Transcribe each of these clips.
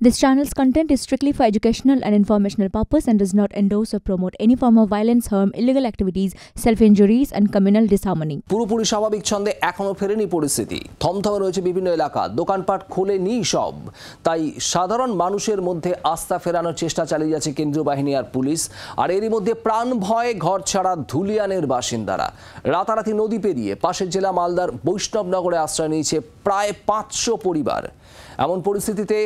This channel's content is strictly for educational and informational purpose and does not endorse or promote any form of violence, harm, illegal activities, self-injuries and communal disharmony. পুরোপুরি স্বাভাবিক ছন্দে এখনো ফেরেনি পরিস্থিতি। থমথমে রয়েছে বিভিন্ন এলাকা, দোকানপাট খোলেনি সব। তাই সাধারণ মানুষের মধ্যে আস্থা ফেরানোর চেষ্টা চালিয়ে যাচ্ছে কেন্দ্রীয় বাহিনী আর পুলিশ। আর এরই মধ্যে প্রাণ ভয়ে ঘর ছাড়া ধুলিয়ানের বাসিন্দারা। রাতারাতি নদী পেরিয়ে পাশের জেলা মালদার বৈষ্ণবনগরে আশ্রয় নিয়েছে প্রায় 500 পরিবার। এমন পরিস্থিতিতে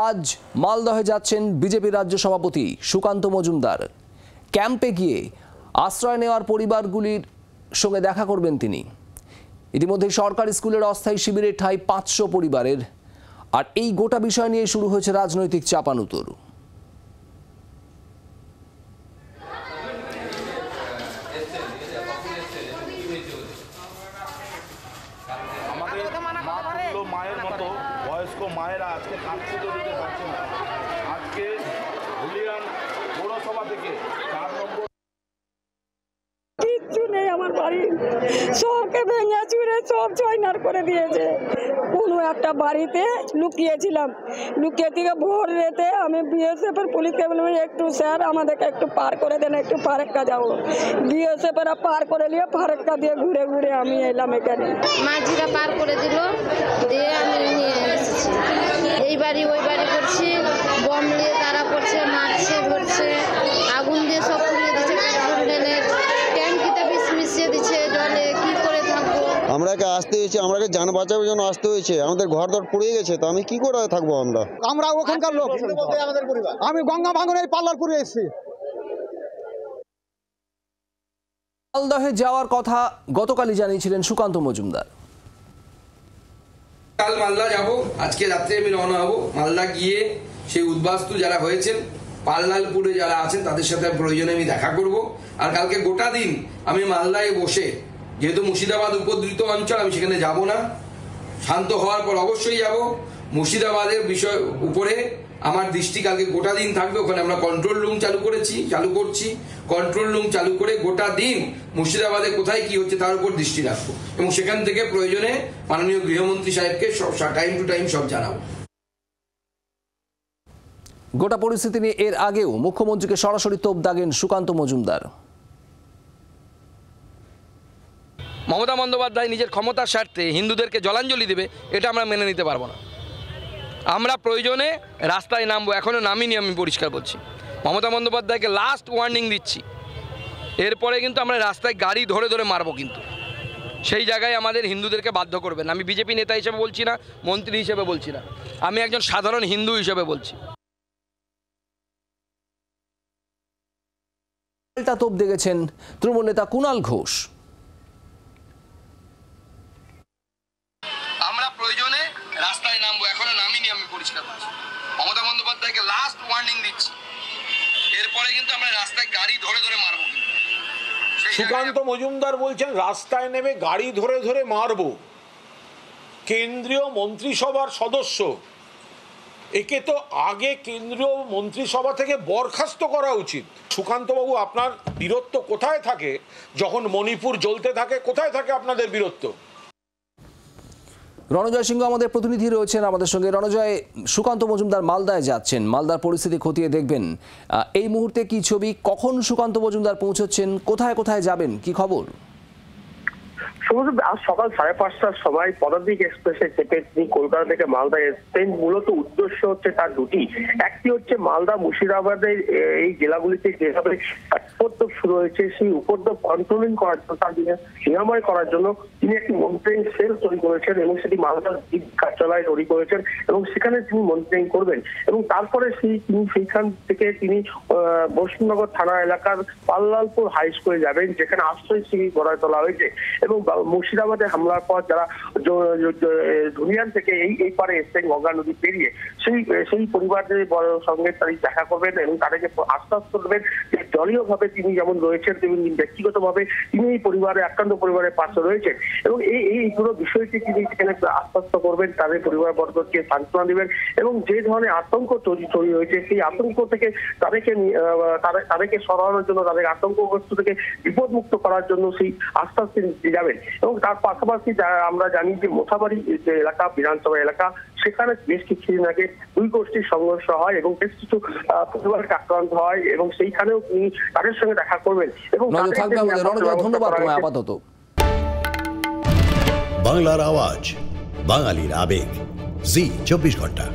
আজ মালদহে যাচ্ছেন বিজেপির রাজ্য সভাপতি সুকান্ত মজুমদার। ক্যাম্পে গিয়ে আশ্রয় নেওয়ার পরিবারগুলির সঙ্গে দেখা করবেন তিনি। ইতিমধ্যে সরকারি স্কুলের অস্থায়ী শিবিরে ঠাঁই 500 পরিবারের। আর এই গোটা বিষয় নিয়ে শুরু হয়েছে রাজনৈতিক চাপানুতোর। মায়ের মতো বয়স্ক মায়েরা আজকে কাঁদতে দিতে পারছে না। আজকে হুলিয়ান পৌরসভা থেকে 4 নম্বর কিচ্ছু নেই আমার বাড়ি, সবকে ভেঙে চুরে সব জয়নার করে দিয়েছে। কোনো একটা বাড়িতে লুকিয়েছিলাম, লুকিয়ে থেকে ভোর রেতে আমি বিএসএফের পুলিশকে বললাম একটু স্যার আমাদেরকে একটু পার করে দেন, একটু পারেক্কা যাবো। বিএসএফেরা পার করে নিয়ে পারেক্কা দিয়ে ঘুরে ঘুরে আমি এলাম এখানে। মাঝিরা পার করে দিল, দিয়ে আমি নিয়ে এসেছি। এই বাড়ি ওই বাড়ি করছি, বম নিয়ে তারা করছে, মারছে ধরছে, আগুন দিয়ে সব পুড়িয়ে দিচ্ছে, পেট্রোল ঢেলে ট্যাঙ্কিতে বিষ মিশিয়ে দিচ্ছে জলে। কি করে থাকবো? আমরাকে আসতে হয়েছে, আমরাকে জান বাঁচানোর জন্য আসতে হয়েছে। আমাদের ঘর দর পুড়ে গেছে, তো আমি কি করে থাকবো? আমরা ওখানকার লোক, আমি গঙ্গা ভাঙনের পাল্লারপুরে এসেছি। মালদহে যাওয়ার কথা গতকালই জানিয়েছিলেন সুকান্ত মজুমদার। কাল মালদা যাব, আজকে রাত্রে আমি রওনা হব। মালদা গিয়ে সেই উদ্বাস্তু যারা হয়েছেন, পাল্লালপুরে যারা আছেন, তাদের সাথে প্রয়োজনে আমি দেখা করব। আর কালকে গোটা দিন আমি মালদায় বসে, যেহেতু মুর্শিদাবাদ উপদ্রুত অঞ্চল, আমি সেখানে যাব না। শান্ত হওয়ার পর অবশ্যই যাব। মুর্শিদাবাদের বিষয় উপরে আমার দৃষ্টি কালকে গোটা দিন থাকবে। ওখানে আমরা কন্ট্রোল রুম চালু করছি। কন্ট্রোল রুম চালু করে গোটা দিন মুর্শিদাবাদে কোথায় কি হচ্ছে তার উপর দৃষ্টি রাখবো, এবং সেখান থেকে প্রয়োজনে মাননীয় গৃহমন্ত্রী সাহেবকে টাইম টু টাইম সব জানাবো। গোটা পরিস্থিতি নিয়ে এর আগেও মুখ্যমন্ত্রীকে সরাসরি তোপ দাগেন সুকান্ত মজুমদার। মমতা বন্দ্যোপাধ্যায় নিজের ক্ষমতার স্বার্থে হিন্দুদেরকে জলাঞ্জলি দেবে, এটা আমরা মেনে নিতে পারবো না। আমরা প্রয়োজনে রাস্তায় নামবো, এখনো নামিনি, আমি পরিষ্কার বলছি। মমতা বন্দ্যোপাধ্যায়কে লাস্ট ওয়ার্নিং দিচ্ছি, এরপরে কিন্তু আমরা রাস্তায় গাড়ি ধরে ধরে মারবো। কিন্তু সেই জায়গায় আমাদের হিন্দুদেরকে বাধ্য করবেন। আমি বিজেপি নেতা হিসেবে বলছি না, মন্ত্রী হিসেবে বলছি না, আমি একজন সাধারণ হিন্দু হিসেবে বলছি। তোপ দেখেছেন তৃণমূল নেতা কুণাল ঘোষ। আমরা প্রয়োজনে রাস্তায় নামবো, এখনো নামিনি, আমি পরিষ্কার বলছি। মমতা বন্দ্যোপাধ্যায়কে লাস্ট ওয়ার্নিং দিচ্ছি, এরপরে কিন্তু আমরা রাস্তায় গাড়ি ধরে ধরে মারবো। সুকান্ত মজুমদার বলছেন রাস্তায় নেমে গাড়ি ধরে ধরে মারবো। কেন্দ্রীয় মন্ত্রিসভার সদস্য, একে তো আগে কেন্দ্রীয় মন্ত্রিসভা থেকে বরখাস্ত করা উচিত। সুকান্তবাবু, আপনার বীরত্ব কোথায় থাকে? যখন মণিপুর জ্বলতে থাকে, কোথায় থাকে আপনাদের বীরত্ব? রণজয় সিংহ আমাদের প্রতিনিধি রয়েছেন আমাদের সঙ্গে। রণজয়, সুকান্ত মজুমদার মালদায় যাচ্ছেন, মালদার পরিস্থিতি খতিয়ে দেখবেন। এই মুহূর্তে কি ছবি, কখন সুকান্ত মজুমদার পৌঁছচ্ছেন, কোথায় কোথায় যাবেন, কি খবর? আজ সকাল 5:30টার সময় পদাতিক এক্সপ্রেসে চেপে তিনি কলকাতা থেকে মালদা এসছেন। মূলত উদ্দেশ্য হচ্ছে তার দুটি। একটি হচ্ছে মালদা মুর্শিদাবাদের এই জেলাগুলিতে যেভাবে উপদ্রব শুরু হয়েছে, সেই উপদ্রব কন্ট্রোলিং করার জন্য, তার নিরাময় করার জন্য তিনি একটি মনিটরিং সেল তৈরি করেছেন, এবং সেটি মালদার কার্যালয়ে তৈরি করেছেন, এবং সেখানে তিনি মনিটরিং করবেন। এবং তারপরে সেইখান থেকে তিনি বৈষ্ণবনগর থানা এলাকার পাল্লালপুর হাই স্কুলে যাবেন, যেখানে আশ্রয় শিবির গড়ে তোলা হয়েছে। এবং মুর্শিদাবাদে হামলার পর যারা ধুলিয়ান থেকে এই পারে এসছেন গঙ্গা নদী পেরিয়ে, সেই পরিবারের সঙ্গে তারা দেখা করবেন এবং তাদেরকে আশ্বাস করবেন যে দলীয়ভাবে তিনি যেমন রয়েছেন, তেমনি ব্যক্তিগতভাবে তিনি এই আক্রান্ত পরিবারের পাশে রয়েছেন। এবং এই পুরো বিষয়টি তিনি সেখানে আশ্বস্ত করবেন, তাদের পরিবারবর্গকে সান্ত্বনা দেবেন, এবং যে ধরনের আতঙ্ক তৈরি হয়েছে সেই আতঙ্ক থেকে তাদেরকে সরানোর জন্য, তাদের আতঙ্কগ্রস্ত থেকে বিপদমুক্ত করার জন্য সেই আশ্বাস তিনি যাবেন। এবং তার পাশাপাশি আমরা জানি যে মোথাবাড়ি যে এলাকা বিধানসভা এলাকা, সেখানে বেশ কিছুদিন আগে দুই গোষ্ঠীর সংঘর্ষ হয় এবং বেশ কিছু পরিবারকে আক্রান্ত হয় এবং সেইখানেও তিনি তাদের সঙ্গে দেখা করবেন এবং ধন্যবাদ তোমায় আপাতত। বাংলার আওয়াজ, বাঙালির আবেগ, জি 24 ঘন্টা।